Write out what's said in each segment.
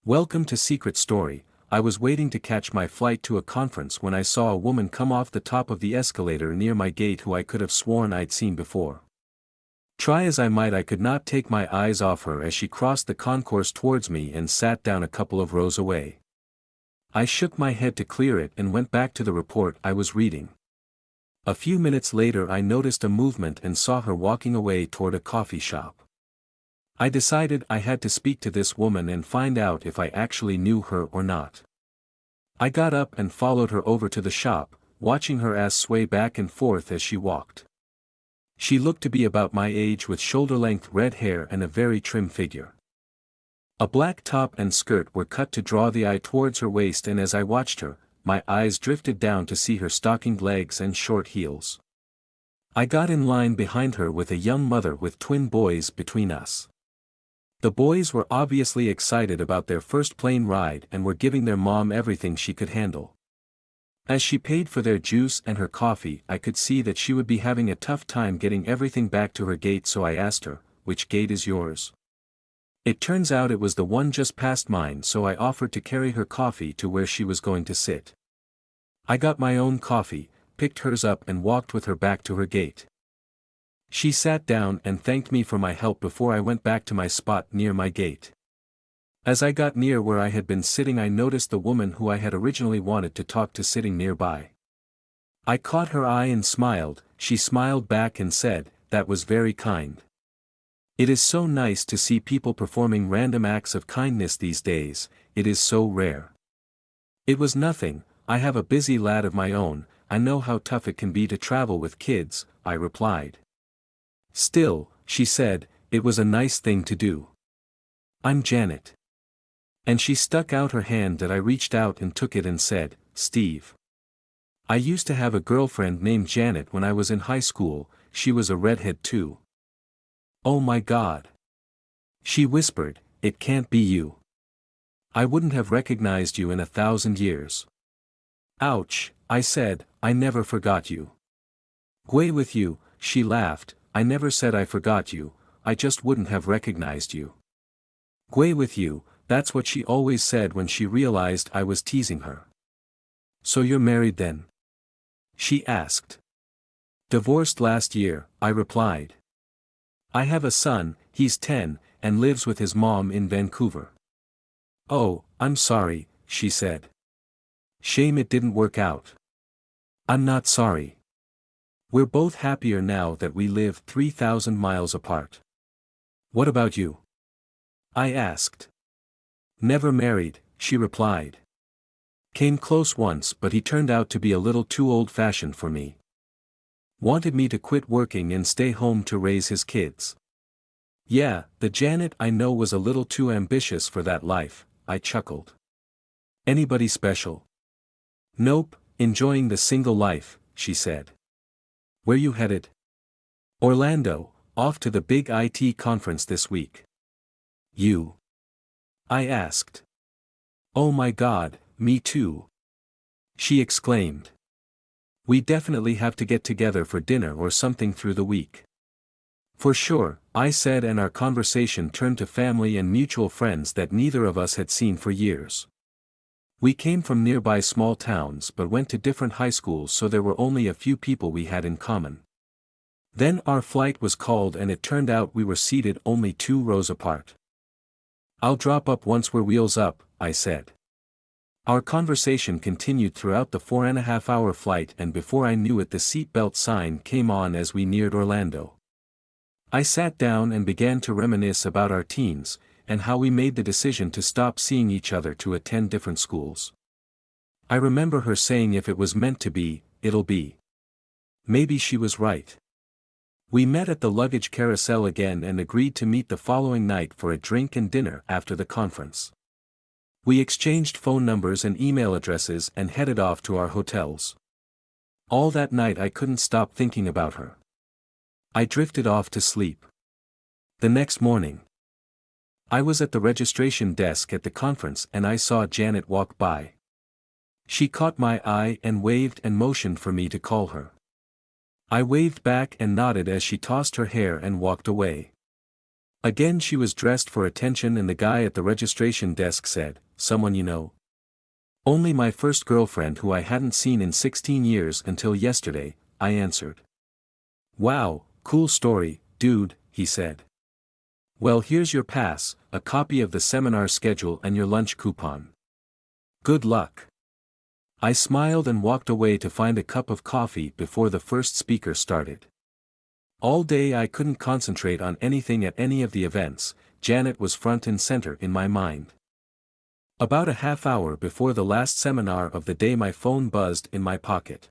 Welcome to Secret Story. I was waiting to catch my flight to a conference when I saw a woman come off the top of the escalator near my gate who I could have sworn I'd seen before. Try as I might, I could not take my eyes off her as she crossed the concourse towards me and sat down a couple of rows away. I shook my head to clear it and went back to the report I was reading. A few minutes later I noticed a movement and saw her walking away toward a coffee shop. I decided I had to speak to this woman and find out if I actually knew her or not. I got up and followed her over to the shop, watching her ass sway back and forth as she walked. She looked to be about my age with shoulder-length red hair and a very trim figure. A black top and skirt were cut to draw the eye towards her waist, and as I watched her, my eyes drifted down to see her stockinged legs and short heels. I got in line behind her with a young mother with twin boys between us. The boys were obviously excited about their first plane ride and were giving their mom everything she could handle. As she paid for their juice and her coffee, I could see that she would be having a tough time getting everything back to her gate, so I asked her, "Which gate is yours?" It turns out it was the one just past mine, so I offered to carry her coffee to where she was going to sit. I got my own coffee, picked hers up and walked with her back to her gate. She sat down and thanked me for my help before I went back to my spot near my gate. As I got near where I had been sitting, I noticed the woman who I had originally wanted to talk to sitting nearby. I caught her eye and smiled. She smiled back and said, "That was very kind. It is so nice to see people performing random acts of kindness these days, it is so rare." "It was nothing, I have a busy lad of my own, I know how tough it can be to travel with kids," I replied. "Still," she said, "it was a nice thing to do. I'm Janet." And she stuck out her hand that I reached out and took it and said, "Steve. I used to have a girlfriend named Janet when I was in high school, she was a redhead too." "Oh my God," she whispered, "it can't be you. I wouldn't have recognized you in 1,000 years." "Ouch," I said, "I never forgot you." "Gway with you," she laughed, "I never said I forgot you, I just wouldn't have recognized you." "Gway with you," that's what she always said when she realized I was teasing her. "So you're married then?" she asked. "Divorced last year," I replied. "I have a son, he's 10, and lives with his mom in Vancouver." "Oh, I'm sorry," she said. "Shame it didn't work out." "I'm not sorry. We're both happier now that we live 3,000 miles apart." "What about you?" I asked. "Never married," she replied. "Came close once, but he turned out to be a little too old-fashioned for me. Wanted me to quit working and stay home to raise his kids." "Yeah, the Janet I know was a little too ambitious for that life," I chuckled. "Anybody special?" "Nope, enjoying the single life," she said. "Where you headed?" "Orlando, off to the big IT conference this week." "You?" I asked. "Oh my God, me too," she exclaimed. "We definitely have to get together for dinner or something through the week." "For sure," I said, and our conversation turned to family and mutual friends that neither of us had seen for years. We came from nearby small towns but went to different high schools, so there were only a few people we had in common. Then our flight was called and it turned out we were seated only 2 rows apart. "I'll drop up once we're wheels up," I said. Our conversation continued throughout the 4.5-hour flight, and before I knew it the seatbelt sign came on as we neared Orlando. I sat down and began to reminisce about our teens, and how we made the decision to stop seeing each other to attend different schools. I remember her saying if it was meant to be, it'll be. Maybe she was right. We met at the luggage carousel again and agreed to meet the following night for a drink and dinner after the conference. We exchanged phone numbers and email addresses and headed off to our hotels. All that night I couldn't stop thinking about her. I drifted off to sleep. The next morning, I was at the registration desk at the conference and I saw Janet walk by. She caught my eye and waved and motioned for me to call her. I waved back and nodded as she tossed her hair and walked away. Again she was dressed for attention and the guy at the registration desk said, "Someone you know?" "Only my first girlfriend who I hadn't seen in 16 years until yesterday," I answered. "Wow, cool story, dude," he said. "Well, here's your pass, a copy of the seminar schedule and your lunch coupon. Good luck." I smiled and walked away to find a cup of coffee before the first speaker started. All day I couldn't concentrate on anything at any of the events. Janet was front and center in my mind. About a half hour before the last seminar of the day my phone buzzed in my pocket.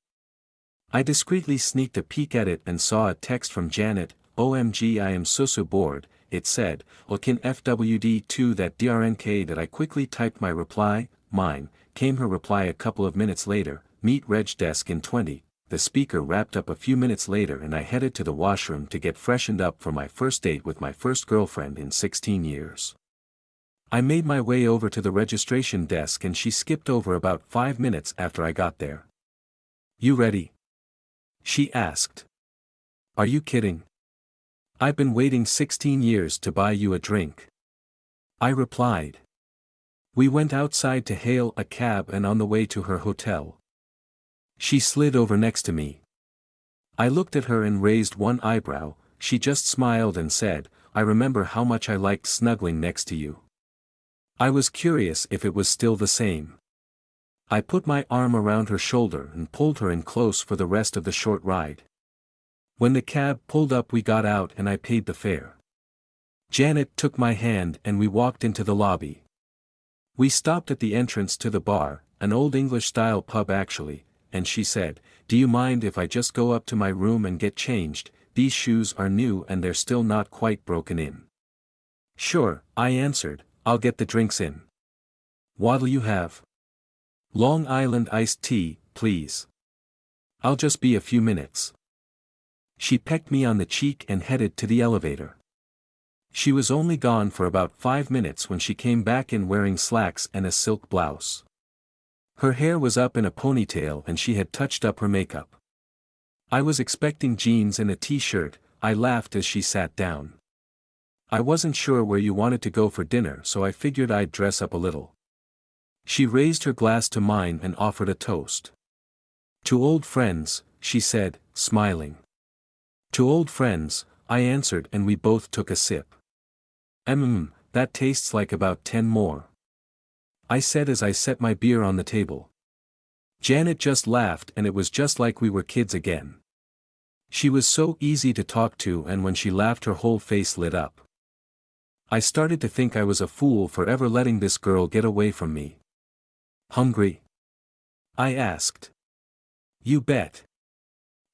I discreetly sneaked a peek at it and saw a text from Janet. "OMG, I am so bored," it said. "Lookin' FWD2 that DRNK." That I quickly typed my reply. Mine came her reply a couple of minutes later. "Meet Reg desk in 20. The speaker wrapped up a few minutes later and I headed to the washroom to get freshened up for my first date with my first girlfriend in 16 years. I made my way over to the registration desk and she skipped over about 5 minutes after I got there. "You ready?" she asked. "Are you kidding? I've been waiting 16 years to buy you a drink," I replied. We went outside to hail a cab and on the way to her hotel. She slid over next to me. I looked at her and raised one eyebrow. She just smiled and said, "I remember how much I liked snuggling next to you." I was curious if it was still the same. I put my arm around her shoulder and pulled her in close for the rest of the short ride. When the cab pulled up we got out and I paid the fare. Janet took my hand and we walked into the lobby. We stopped at the entrance to the bar, an old English-style pub actually, and she said, "Do you mind if I just go up to my room and get changed? These shoes are new and they're still not quite broken in." "Sure," I answered, "I'll get the drinks in." "What'll you have?" "Long Island iced tea, please." "I'll just be a few minutes." She pecked me on the cheek and headed to the elevator. She was only gone for about 5 minutes when she came back in wearing slacks and a silk blouse. Her hair was up in a ponytail and she had touched up her makeup. I was expecting jeans and a t-shirt. I laughed as she sat down. "I wasn't sure where you wanted to go for dinner, so I figured I'd dress up a little." She raised her glass to mine and offered a toast. "To old friends," she said, smiling. "To old friends," I answered and we both took a sip. That tastes like about 10 more," I said as I set my beer on the table. Janet just laughed and it was just like we were kids again. She was so easy to talk to and when she laughed her whole face lit up. I started to think I was a fool for ever letting this girl get away from me. "Hungry?" I asked. "You bet."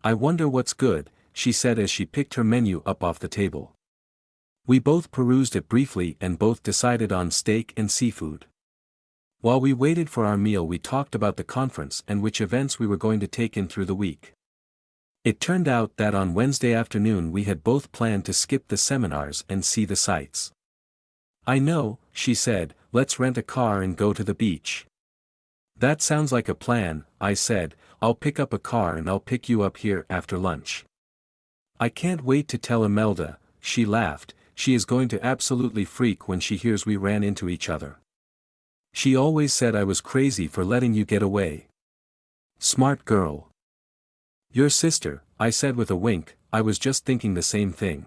"I wonder what's good," she said as she picked her menu up off the table. We both perused it briefly and both decided on steak and seafood. While we waited for our meal we talked about the conference and which events we were going to take in through the week. It turned out that on Wednesday afternoon we had both planned to skip the seminars and see the sights. "I know," she said, "let's rent a car and go to the beach." "That sounds like a plan," I said. "I'll pick up a car and I'll pick you up here after lunch." "I can't wait to tell Imelda," she laughed. "She is going to absolutely freak when she hears we ran into each other. She always said I was crazy for letting you get away." "Smart girl." "Your sister," I said with a wink. "I was just thinking the same thing."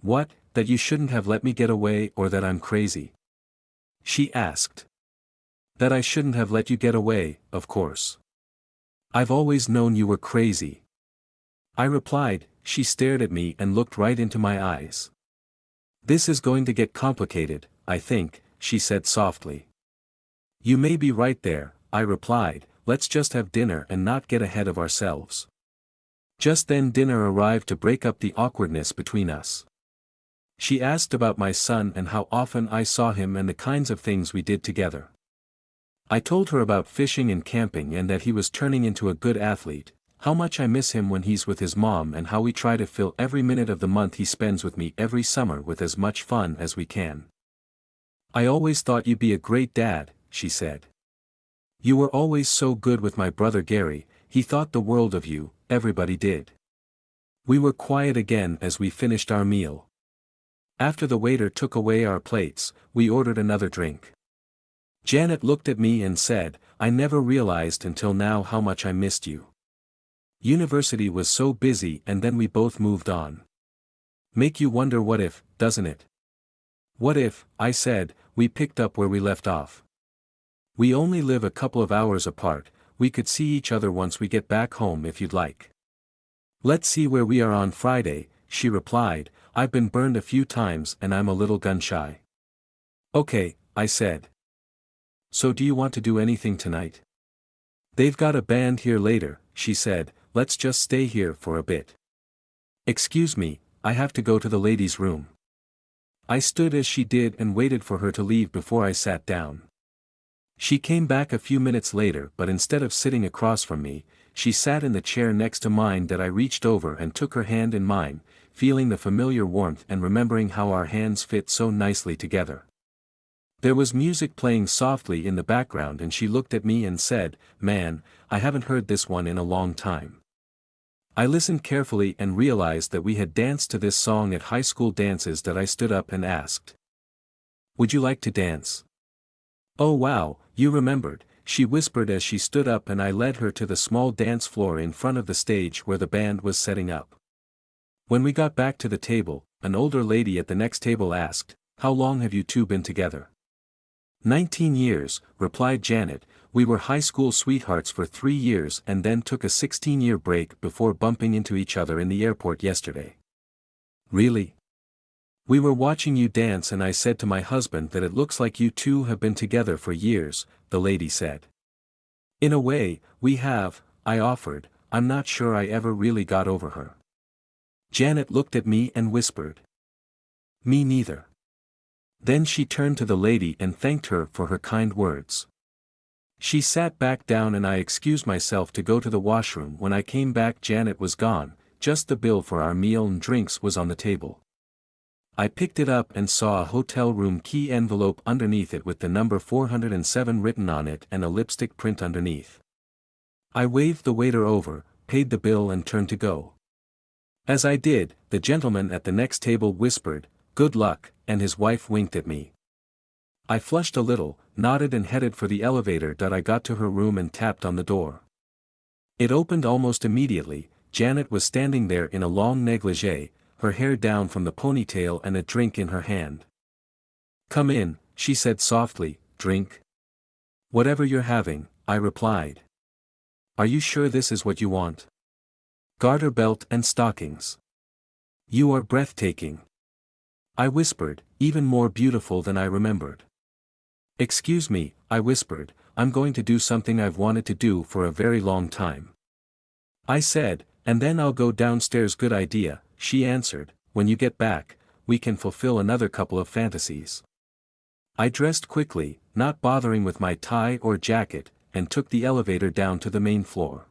"What, that you shouldn't have let me get away or that I'm crazy?" she asked. "That I shouldn't have let you get away, of course. I've always known you were crazy," I replied. She stared at me and looked right into my eyes. "This is going to get complicated, I think," she said softly. "You may be right there," I replied. "Let's just have dinner and not get ahead of ourselves." Just then dinner arrived to break up the awkwardness between us. She asked about my son and how often I saw him and the kinds of things we did together. I told her about fishing and camping and that he was turning into a good athlete, how much I miss him when he's with his mom and how we try to fill every minute of the month he spends with me every summer with as much fun as we can. "I always thought you'd be a great dad," she said. "You were always so good with my brother Gary, he thought the world of you, everybody did." We were quiet again as we finished our meal. After the waiter took away our plates, we ordered another drink. Janet looked at me and said, "I never realized until now how much I missed you. University was so busy and then we both moved on. Make you wonder what if, doesn't it?" "What if," I said, "we picked up where we left off? We only live a couple of hours apart, we could see each other once we get back home if you'd like." "Let's see where we are on Friday," she replied. "I've been burned a few times and I'm a little gun-shy." "Okay," I said. "So do you want to do anything tonight?" "They've got a band here later," she said, "let's just stay here for a bit." "Excuse me, I have to go to the ladies' room." I stood as she did and waited for her to leave before I sat down. She came back a few minutes later, but instead of sitting across from me, she sat in the chair next to mine. That I reached over and took her hand in mine, feeling the familiar warmth and remembering how our hands fit so nicely together. There was music playing softly in the background and she looked at me and said, "Man, I haven't heard this one in a long time." I listened carefully and realized that we had danced to this song at high school dances. That I stood up and asked, "Would you like to dance?" "Oh wow, you remembered," she whispered as she stood up, and I led her to the small dance floor in front of the stage where the band was setting up. When we got back to the table, an older lady at the next table asked, "How long have you two been together?" 19 years, replied Janet. "We were high school sweethearts for 3 years and then took a 16-year break before bumping into each other in the airport yesterday." "Really?" "We were watching you dance and I said to my husband that it looks like you two have been together for years," the lady said. "In a way, we have," I offered. "I'm not sure I ever really got over her." Janet looked at me and whispered, "Me neither." Then she turned to the lady and thanked her for her kind words. She sat back down and I excused myself to go to the washroom. When I came back, Janet was gone, just the bill for our meal and drinks was on the table. I picked it up and saw a hotel room key envelope underneath it with the number 407 written on it and a lipstick print underneath. I waved the waiter over, paid the bill and turned to go. As I did, the gentleman at the next table whispered, "Good luck," and his wife winked at me. I flushed a little, nodded and headed for the elevator. I got to her room and tapped on the door. It opened almost immediately. Janet was standing there in a long negligee, her hair down from the ponytail and a drink in her hand. "Come in," she said softly. "Drink?" "Whatever you're having," I replied. "Are you sure this is what you want?" "Garter belt and stockings." "You are breathtaking," I whispered, "even more beautiful than I remembered." "Excuse me," I whispered, "I'm going to do something I've wanted to do for a very long time." I said, "And then I'll go downstairs." "Good idea," she answered. "When you get back, we can fulfill another couple of fantasies." I dressed quickly, not bothering with my tie or jacket, and took the elevator down to the main floor.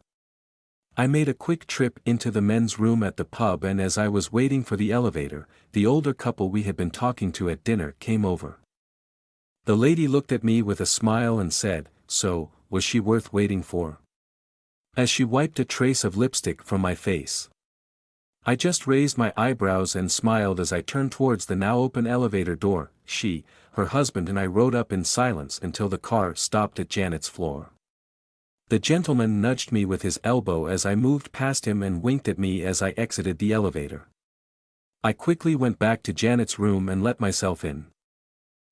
I made a quick trip into the men's room at the pub, and as I was waiting for the elevator, the older couple we had been talking to at dinner came over. The lady looked at me with a smile and said, "So, was she worth waiting for?" as she wiped a trace of lipstick from my face. I just raised my eyebrows and smiled as I turned towards the now open elevator door. She, her husband and I rode up in silence until the car stopped at Janet's floor. The gentleman nudged me with his elbow as I moved past him and winked at me as I exited the elevator. I quickly went back to Janet's room and let myself in.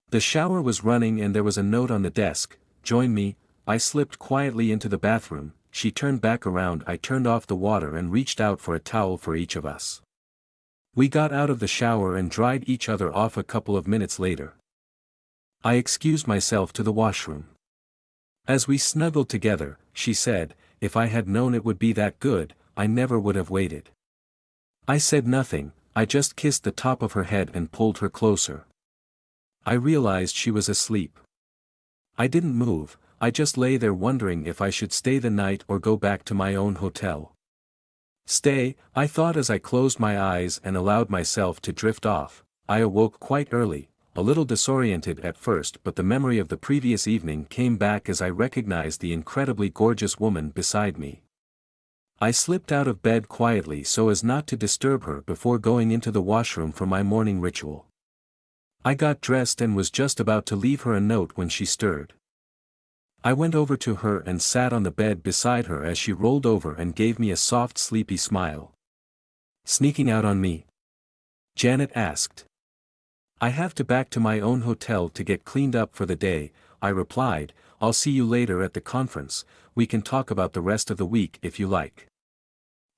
The shower was running and there was a note on the desk, "Join me." I slipped quietly into the bathroom. She turned back around. I turned off the water and reached out for a towel for each of us. We got out of the shower and dried each other off a couple of minutes later. I excused myself to the washroom. As we snuggled together, she said, "If I had known it would be that good, I never would have waited." I said nothing. I just kissed the top of her head and pulled her closer. I realized she was asleep. I didn't move. I just lay there wondering if I should stay the night or go back to my own hotel. Stay, I thought as I closed my eyes and allowed myself to drift off. I awoke quite early, a little disoriented at first, but the memory of the previous evening came back as I recognized the incredibly gorgeous woman beside me. I slipped out of bed quietly so as not to disturb her before going into the washroom for my morning ritual. I got dressed and was just about to leave her a note when she stirred. I went over to her and sat on the bed beside her as she rolled over and gave me a soft sleepy smile. "Sneaking out on me?" Janet asked. "I have to back to my own hotel to get cleaned up for the day," I replied. "I'll see you later at the conference, we can talk about the rest of the week if you like."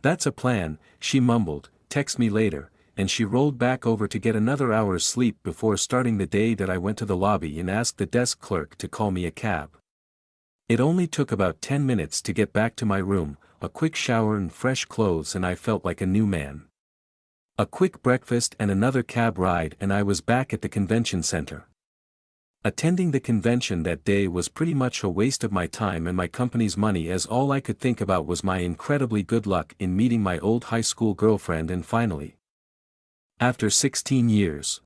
"That's a plan," she mumbled. "Text me later," and she rolled back over to get another hour's sleep before starting the day. That I went to the lobby and asked the desk clerk to call me a cab. It only took about 10 minutes to get back to my room, a quick shower and fresh clothes, and I felt like a new man. A quick breakfast and another cab ride and I was back at the convention center. Attending the convention that day was pretty much a waste of my time and my company's money, as all I could think about was my incredibly good luck in meeting my old high school girlfriend and finally. After 16 years.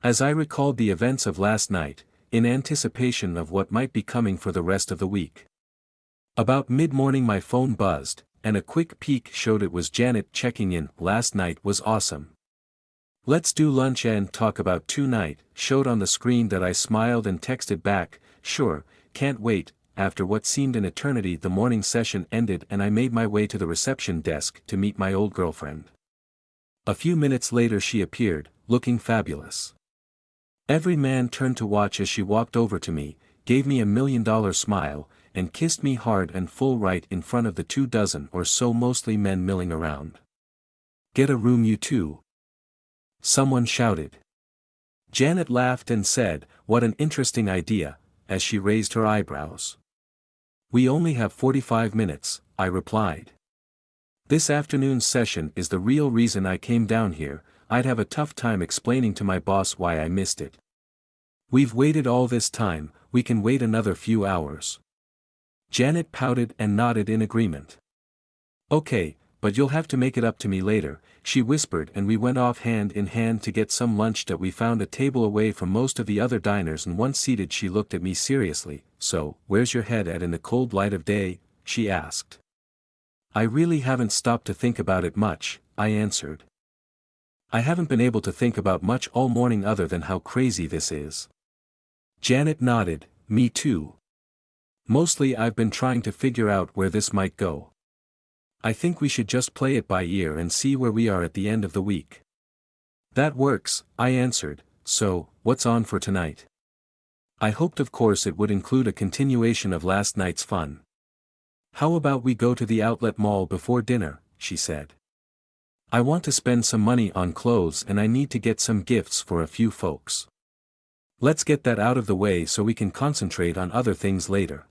As I recalled the events of last night, in anticipation of what might be coming for the rest of the week. About mid-morning my phone buzzed, and a quick peek showed it was Janet checking in. "Last night was awesome. Let's do lunch and talk about tonight," showed on the screen. That I smiled and texted back, "Sure, can't wait." After what seemed an eternity, the morning session ended and I made my way to the reception desk to meet my old girlfriend. A few minutes later she appeared, looking fabulous. Every man turned to watch as she walked over to me, gave me $1,000,000 smile, and kissed me hard and full right in front of the 24 or so mostly men milling around. "Get a room you two?" someone shouted. Janet laughed and said, "What an interesting idea," as she raised her eyebrows. "We only have 45 minutes, I replied. "This afternoon's session is the real reason I came down here. I'd have a tough time explaining to my boss why I missed it. We've waited all this time, we can wait another few hours." Janet pouted and nodded in agreement. "Okay, but you'll have to make it up to me later," she whispered, and we went off hand in hand to get some lunch. That we found a table away from most of the other diners and one seated. She looked at me seriously. "So, where's your head at in the cold light of day?" she asked. "I really haven't stopped to think about it much," I answered. "I haven't been able to think about much all morning other than how crazy this is." Janet nodded. "Me too. Mostly I've been trying to figure out where this might go. I think we should just play it by ear and see where we are at the end of the week." "That works," I answered. "So, what's on for tonight?" I hoped of course it would include a continuation of last night's fun. "How about we go to the outlet mall before dinner?" she said. "I want to spend some money on clothes and I need to get some gifts for a few folks. Let's get that out of the way so we can concentrate on other things later."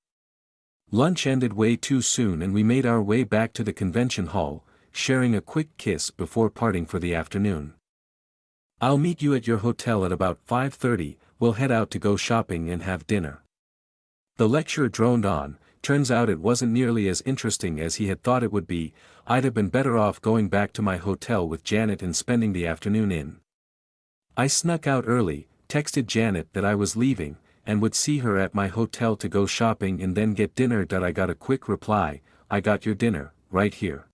Lunch ended way too soon and we made our way back to the convention hall, sharing a quick kiss before parting for the afternoon. "I'll meet you at your hotel at about 5:30, we'll head out to go shopping and have dinner." The lecture droned on. Turns out it wasn't nearly as interesting as he had thought it would be. I'd have been better off going back to my hotel with Janet and spending the afternoon in. I snuck out early, texted Janet that I was leaving, and would see her at my hotel to go shopping and then get dinner. That I got a quick reply, "I got your dinner, right here."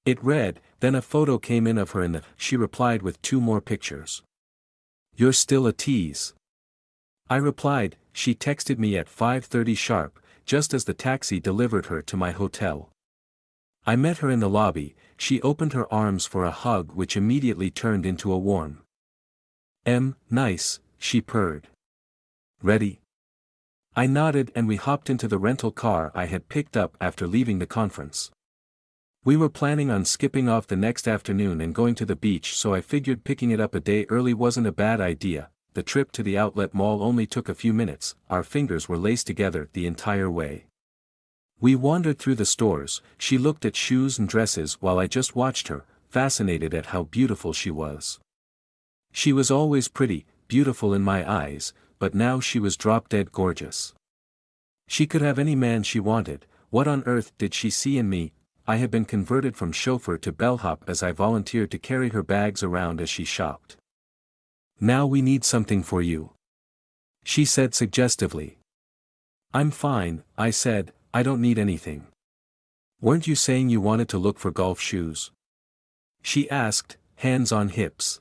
It read, then a photo came in of her and she replied with 2 more pictures. "You're still a tease." I replied. She texted me at 5:30 sharp, just as the taxi delivered her to my hotel. I met her in the lobby. She opened her arms for a hug which immediately turned into a warm nice, she purred. "Ready?" I nodded and we hopped into the rental car I had picked up after leaving the conference. We were planning on skipping off the next afternoon and going to the beach, so I figured picking it up a day early wasn't a bad idea. The trip to the outlet mall only took a few minutes. Our fingers were laced together the entire way. We wandered through the stores. She looked at shoes and dresses while I just watched her, fascinated at how beautiful she was. She was always pretty, beautiful in my eyes, but now she was drop-dead gorgeous. She could have any man she wanted. What on earth did she see in me? I had been converted from chauffeur to bellhop as I volunteered to carry her bags around as she shopped. "Now we need something for you," she said suggestively. "I'm fine," I said, "I don't need anything." "Weren't you saying you wanted to look for golf shoes?" she asked, hands on hips.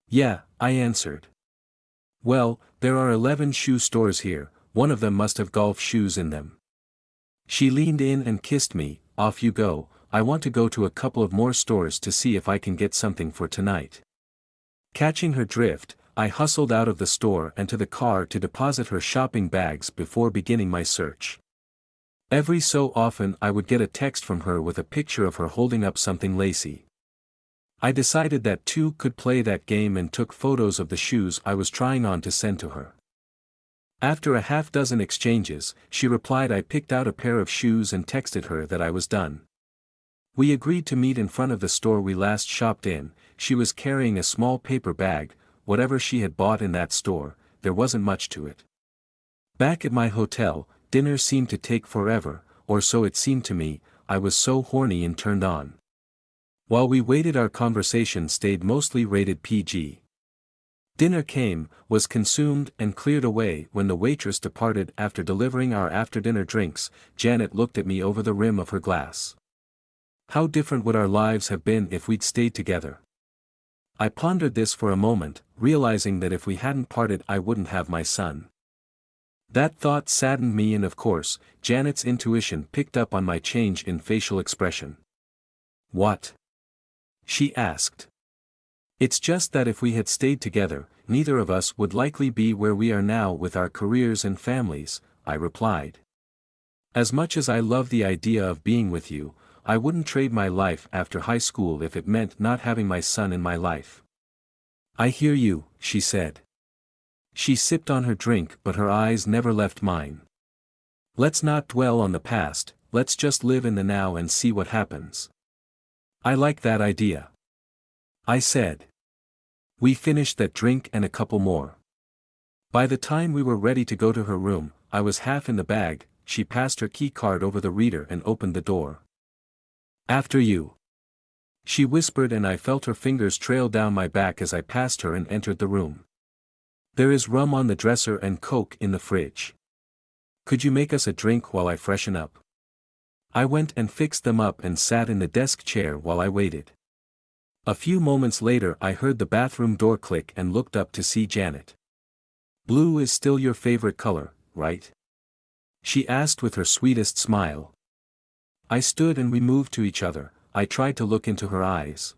"Yeah," I answered. Well, there are 11 shoe stores here, one of them must have golf shoes in them. She leaned in and kissed me. Off you go, I want to go to a couple of more stores to see if I can get something for tonight. Catching her drift, I hustled out of the store and to the car to deposit her shopping bags before beginning my search. Every so often I would get a text from her with a picture of her holding up something lacy. I decided that two could play that game and took photos of the shoes I was trying on to send to her. After a half-dozen exchanges, she replied I picked out a pair of shoes and texted her that I was done. We agreed to meet in front of the store we last shopped in. She was carrying a small paper bag. Whatever she had bought in that store, there wasn't much to it. Back at my hotel, dinner seemed to take forever, or so it seemed to me. I was so horny and turned on. While we waited, our conversation stayed mostly rated PG. Dinner came, was consumed and cleared away. When the waitress departed after delivering our after-dinner drinks, Janet looked at me over the rim of her glass. How different would our lives have been if we'd stayed together? I pondered this for a moment, realizing that if we hadn't parted I wouldn't have my son. That thought saddened me, and of course, Janet's intuition picked up on my change in facial expression. What? She asked. It's just that if we had stayed together, neither of us would likely be where we are now with our careers and families, I replied. As much as I love the idea of being with you, I wouldn't trade my life after high school if it meant not having my son in my life. I hear you, she said. She sipped on her drink, but her eyes never left mine. Let's not dwell on the past, let's just live in the now and see what happens. I like that idea, I said. We finished that drink and a couple more. By the time we were ready to go to her room, I was half in the bag. She passed her key card over the reader and opened the door. After you, she whispered, and I felt her fingers trail down my back as I passed her and entered the room. There is rum on the dresser and Coke in the fridge. Could you make us a drink while I freshen up? I went and fixed them up and sat in the desk chair while I waited. A few moments later I heard the bathroom door click and looked up to see Janet. Blue is still your favorite color, right? She asked with her sweetest smile. I stood and we moved to each other. I tried to look into her eyes.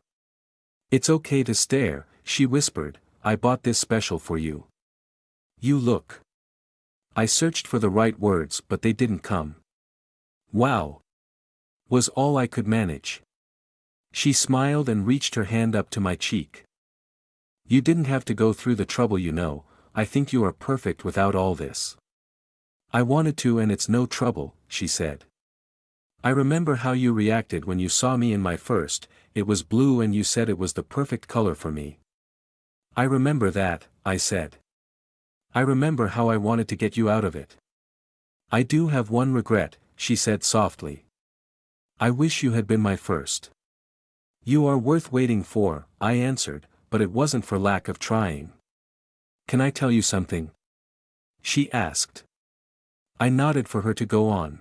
It's okay to stare, she whispered, I bought this special for you. You look. I searched for the right words but they didn't come. Wow, was all I could manage. She smiled and reached her hand up to my cheek. You didn't have to go through the trouble, you know. I think you are perfect without all this. I wanted to, and it's no trouble, she said. I remember how you reacted when you saw me in my first. It was blue and you said it was the perfect color for me. I remember that, I said. I remember how I wanted to get you out of it. I do have one regret, she said softly. I wish you had been my first. You are worth waiting for, I answered, but it wasn't for lack of trying. Can I tell you something? She asked. I nodded for her to go on.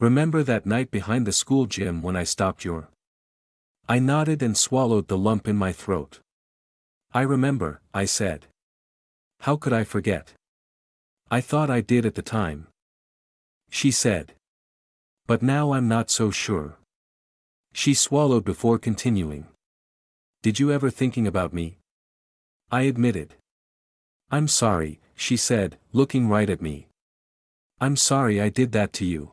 Remember that night behind the school gym when I stopped your... I nodded and swallowed the lump in my throat. I remember, I said. How could I forget? I thought I did at the time. She said. But now I'm not so sure. She swallowed before continuing. Did you ever thinking about me? I admitted. I'm sorry, she said, looking right at me. I'm sorry I did that to you.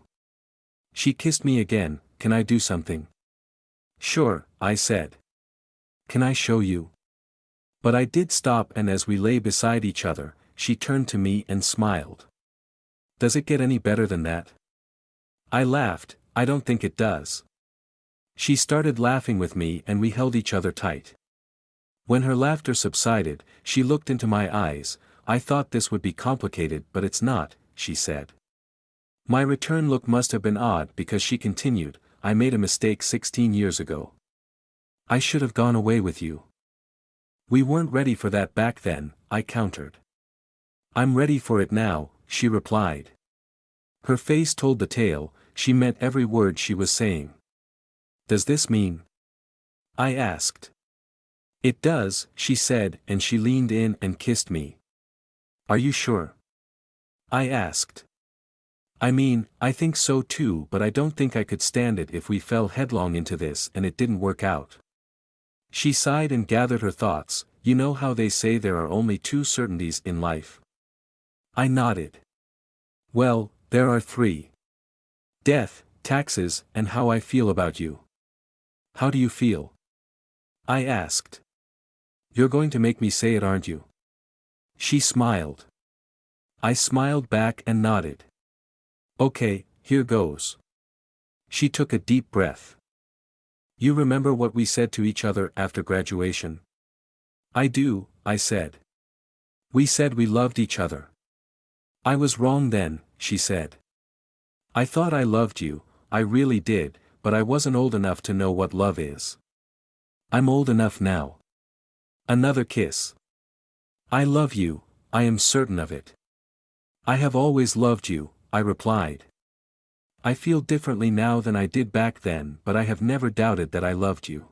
She kissed me again. Can I do something? Sure, I said. Can I show you? But I did stop, and as we lay beside each other, she turned to me and smiled. Does it get any better than that? I laughed. I don't think it does. She started laughing with me and we held each other tight. When her laughter subsided, she looked into my eyes. I thought this would be complicated, but it's not, she said. My return look must have been odd because she continued, I made a mistake 16 years ago. I should have gone away with you. We weren't ready for that back then, I countered. I'm ready for it now, she replied. Her face told the tale. She meant every word she was saying. Does this mean? I asked. It does, she said, and she leaned in and kissed me. Are you sure? I asked. I mean, I think so too, but I don't think I could stand it if we fell headlong into this and it didn't work out. She sighed and gathered her thoughts. You know how they say there are only two certainties in life? I nodded. Well, there are three. Death, taxes, and how I feel about you. How do you feel? I asked. You're going to make me say it, aren't you? She smiled. I smiled back and nodded. Okay, here goes. She took a deep breath. You remember what we said to each other after graduation? I do, I said. We said we loved each other. I was wrong then, she said. I thought I loved you, I really did, but I wasn't old enough to know what love is. I'm old enough now. Another kiss. I love you, I am certain of it. I have always loved you, I replied. I feel differently now than I did back then, but I have never doubted that I loved you.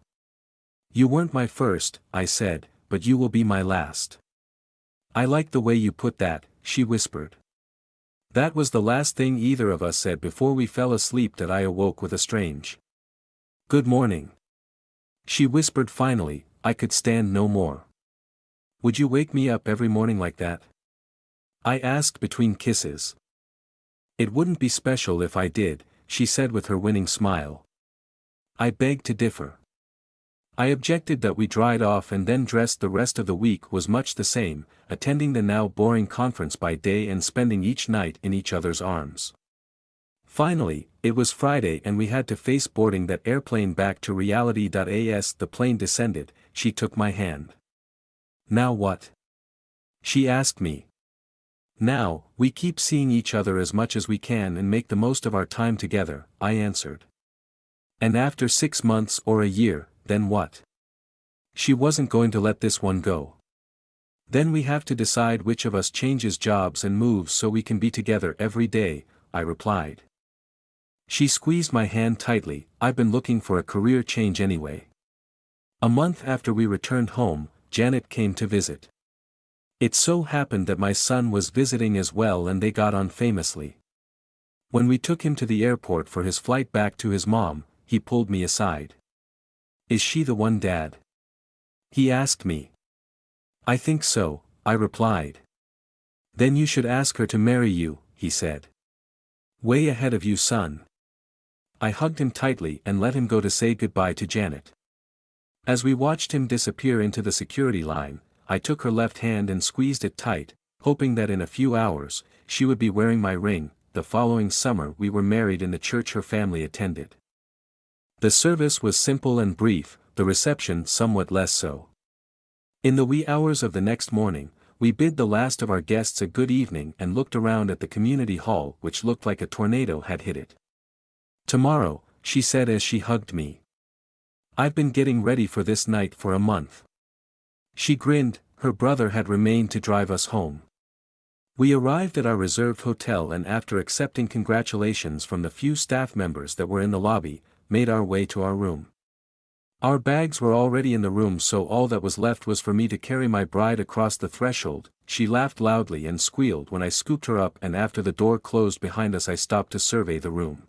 You weren't my first, I said, but you will be my last. I like the way you put that, she whispered. That was the last thing either of us said before we fell asleep that I awoke with a strange good morning. She whispered finally. I could stand no more. Would you wake me up every morning like that? I asked between kisses. It wouldn't be special if I did, she said with her winning smile. I begged to differ. I objected that we dried off and then dressed. The rest of the week was much the same, attending the now boring conference by day and spending each night in each other's arms. Finally, it was Friday and we had to face boarding that airplane back to reality. As the plane descended, she took my hand. Now what? She asked me. Now, we keep seeing each other as much as we can and make the most of our time together, I answered. And after 6 months or a year, then what? She wasn't going to let this one go. Then we have to decide which of us changes jobs and moves so we can be together every day, I replied. She squeezed my hand tightly. I've been looking for a career change anyway. A month after we returned home, Janet came to visit. It so happened that my son was visiting as well and they got on famously. When we took him to the airport for his flight back to his mom, he pulled me aside. Is she the one, Dad? He asked me. I think so, I replied. Then you should ask her to marry you, he said. Way ahead of you, son. I hugged him tightly and let him go to say goodbye to Janet. As we watched him disappear into the security line, I took her left hand and squeezed it tight, hoping that in a few hours, she would be wearing my ring. The following summer we were married in the church her family attended. The service was simple and brief, the reception somewhat less so. In the wee hours of the next morning, we bid the last of our guests a good evening and looked around at the community hall which looked like a tornado had hit it. Tomorrow, she said as she hugged me. I've been getting ready for this night for a month. She grinned. Her brother had remained to drive us home. We arrived at our reserved hotel and after accepting congratulations from the few staff members that were in the lobby, made our way to our room. Our bags were already in the room, so all that was left was for me to carry my bride across the threshold. She laughed loudly and squealed when I scooped her up, and after the door closed behind us I stopped to survey the room.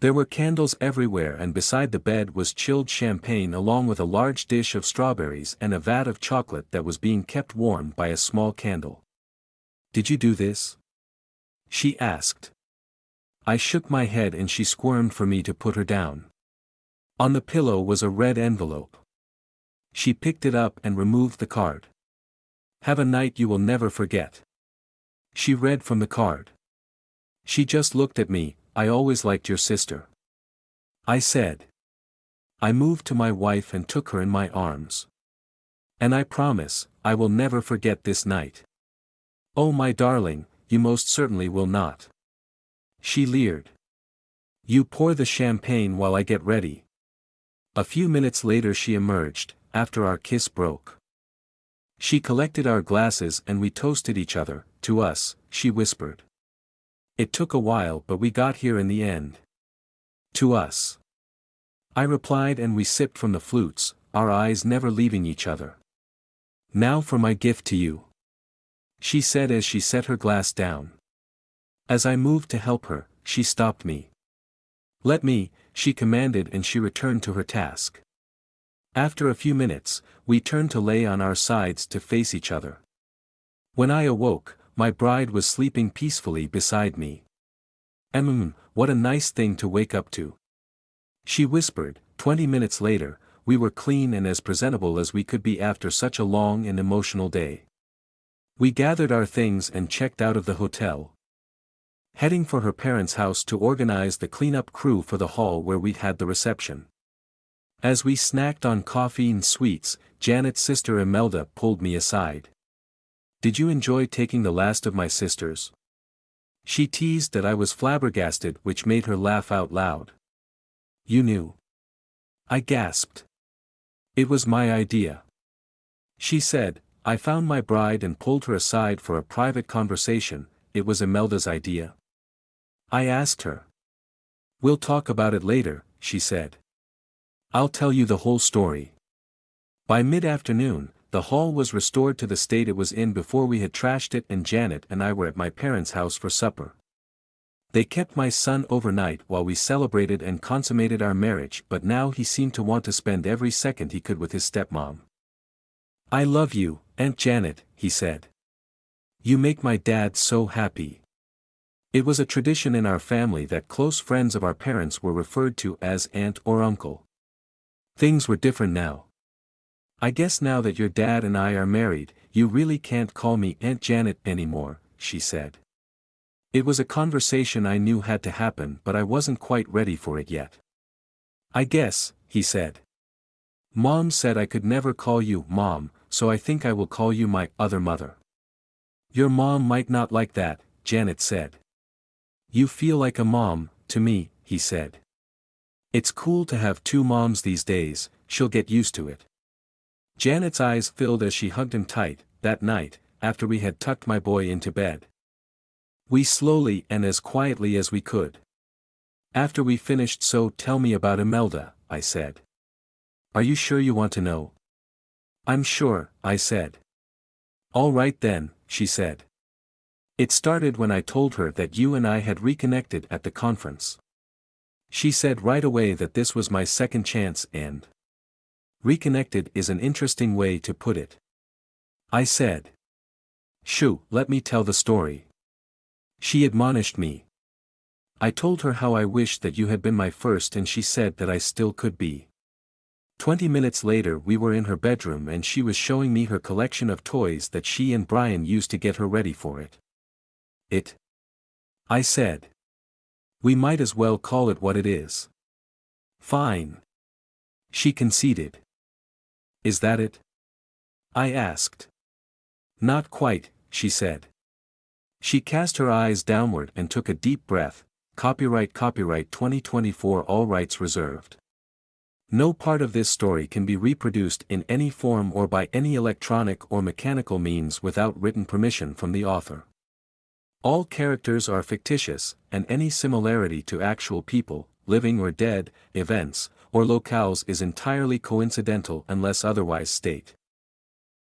There were candles everywhere and beside the bed was chilled champagne along with a large dish of strawberries and a vat of chocolate that was being kept warm by a small candle. Did you do this? She asked. I shook my head and she squirmed for me to put her down. On the pillow was a red envelope. She picked it up and removed the card. Have a night you will never forget. She read from the card. She just looked at me. I always liked your sister. I said. I moved to my wife and took her in my arms. And I promise, I will never forget this night. Oh my darling, you most certainly will not. She leered. You pour the champagne while I get ready. A few minutes later she emerged, after our kiss broke. She collected our glasses and we toasted each other. To us, she whispered. It took a while but we got here in the end. To us. I replied and we sipped from the flutes, our eyes never leaving each other. Now for my gift to you. she said as she set her glass down. As I moved to help her, she stopped me. Let me, she commanded, and she returned to her task. After a few minutes, we turned to lay on our sides to face each other. When I awoke, my bride was sleeping peacefully beside me. What a nice thing to wake up to. She whispered. 20 minutes later, we were clean and as presentable as we could be after such a long and emotional day. We gathered our things and checked out of the hotel, heading for her parents' house to organize the cleanup crew for the hall where we'd had the reception. As we snacked on coffee and sweets, Janet's sister Imelda pulled me aside. Did you enjoy taking the last of my sisters? She teased that I was flabbergasted, which made her laugh out loud. You knew? I gasped. It was my idea. She said. I found my bride and pulled her aside for a private conversation. It was Imelda's idea. I asked her. We'll talk about it later, she said. I'll tell you the whole story. By mid-afternoon, the hall was restored to the state it was in before we had trashed it, and Janet and I were at my parents' house for supper. They kept my son overnight while we celebrated and consummated our marriage, but now he seemed to want to spend every second he could with his stepmom. I love you, Aunt Janet, he said. You make my dad so happy. It was a tradition in our family that close friends of our parents were referred to as aunt or uncle. Things were different now. I guess now that your dad and I are married, you really can't call me Aunt Janet anymore, she said. It was a conversation I knew had to happen, but I wasn't quite ready for it yet. I guess, he said. Mom said I could never call you Mom, so I think I will call you my other mother. Your mom might not like that, Janet said. You feel like a mom, to me, he said. It's cool to have two moms these days, she'll get used to it. Janet's eyes filled as she hugged him tight. That night, after we had tucked my boy into bed, we slowly and as quietly as we could. After we finished, so tell me about Imelda, I said. Are you sure you want to know? I'm sure, I said. All right then, she said. It started when I told her that you and I had reconnected at the conference. She said right away that this was my second chance, and reconnected is an interesting way to put it. I said. Shoo, let me tell the story. She admonished me. I told her how I wished that you had been my first, and she said that I still could be. 20 minutes later we were in her bedroom and she was showing me her collection of toys that she and Brian used to get her ready for it. I said. We might as well call it what it is. Fine. She conceded. Is that it? I asked. Not quite, she said. She cast her eyes downward and took a deep breath. Copyright 2024, all rights reserved. No part of this story can be reproduced in any form or by any electronic or mechanical means without written permission from the author. All characters are fictitious, and any similarity to actual people, living or dead, events, or locales is entirely coincidental unless otherwise state.